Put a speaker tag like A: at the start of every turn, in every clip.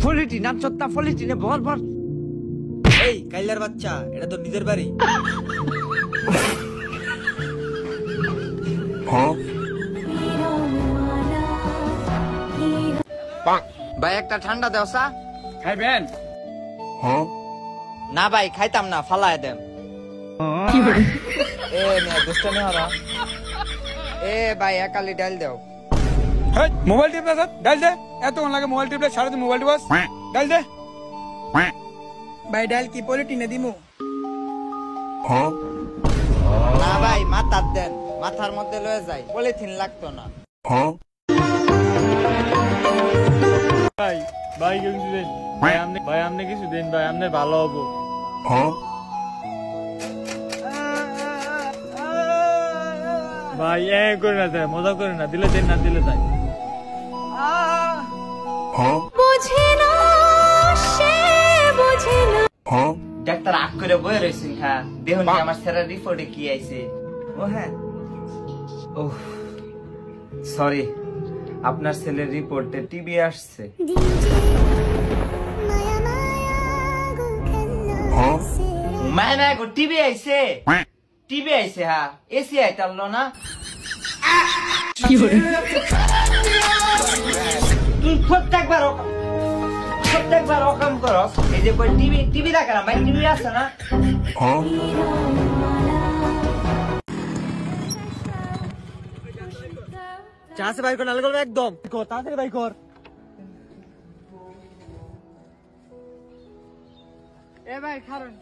A: ফলিটি নাচত না ফলিটি নে বল বল।
B: এই কাইলার বাচ্চা, এটা তো নিজের বাড়ি।
A: ভাই একটা ঠান্ডা দেও সা
C: খাইবেন?
A: না ভাই খাইতাম না, ফালায় দেন। এ নে দুষ্টামি হরা। এ ভাই একালি ডাল দেও।
C: মোবাইল টিপলে স্যার ডাল দে, এতক্ষণ লাগে মোবাইল টিপলে, সারাদিন মোবাইল টিপাস, ডাল দে।
B: ভাই ডাল কি পলিটিনে দিমু?
A: না ভাই মাথার দেন, মাথার মধ্যে লয়ে যায়, পলিথিন লাগতো না।
C: ভাই ভাই কিছু দেন ভাই, আপনি কিছু দেন ভাই, আপনার ভালো হবো। ভাই এ করে না যায়, মজা করে না, দিলে দেন, না দিলে যায়।
A: ডাক্তার আগ করে বয়ে রয়েছেন খা, দেখুন আমার স্যারের রিপোর্টে কি আইছে। ও হ্যাঁ, ও সরি, আপনার ছেলের রিপোর্টে টিবি আসছে। মায় না গো, টিবি আইছে, টিবি আইছে। হ্যাঁ, এসি আইতারলো না। তুই প্রত্যেকবার অকাম করস। এই যে টিভি দেখা না ভাই, টিভি আছে না।
B: চাষে বাইর কর, নালে করবে একদম তাড়াতাড়ি বাইর কর।
A: এ ভাই খারেন।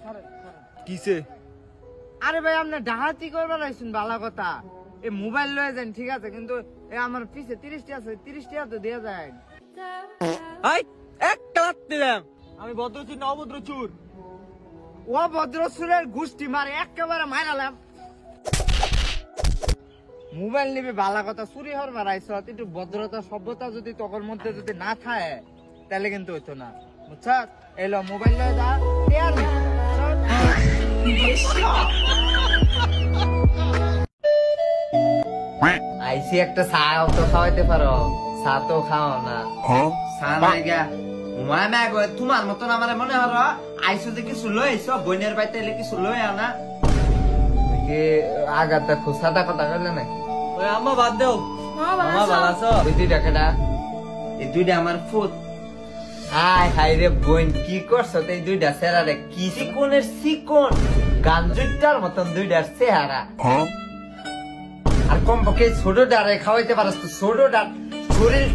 B: কিসে?
A: আরে ভাই আপনি ডাহাতি করবার আইসুন, ভালো কথা। এই মোবাইল লয়ে যান ঠিক আছে, কিন্তু আমার পিছে 30টি আছে, 30টি তো দেয়া যায়।
B: একটা দিলাম, আমি ভদ্র চুর না অভদ্র চুর?
A: ও ভদ্র সুরের গোষ্ঠী মারে একেবারে মারালাম। মোবাইল নিবি ভালো কথা, চুরি হরবার আইস, একটু ভদ্রতা সভ্যতা যদি তখন মধ্যে যদি না থাকে তাহলে কিন্তু হইতো না, বুঝছ? এলো মোবাইল লয়ে যা, আইসি একটা চা তো খাওয়াইতে পারো, চা তো খাও না। চা নাই গা তোমার মতন আমার মনে হল আইসো যে কিছু লই আইসো, বইনের বাড়িতে এলে কিছু লই আনা। আগার দেখো সাদা কথা করলে নাকি?
B: ওই আম্মা বাদ দেও, আম্মা ভালো আছো?
A: ওই দুইটা কেডা? এই দুইটা আমার ফুট। হায় হায় রে বোন, কি করছো এই দুইটা চেহারা? কি চিকনের চিকন, গাঞ্জুটার মতন দুইটার চেহারা। আর কমপক্ষে ছোট ডারে খাওয়াইতে পারস তো, ছোট ডার শরীর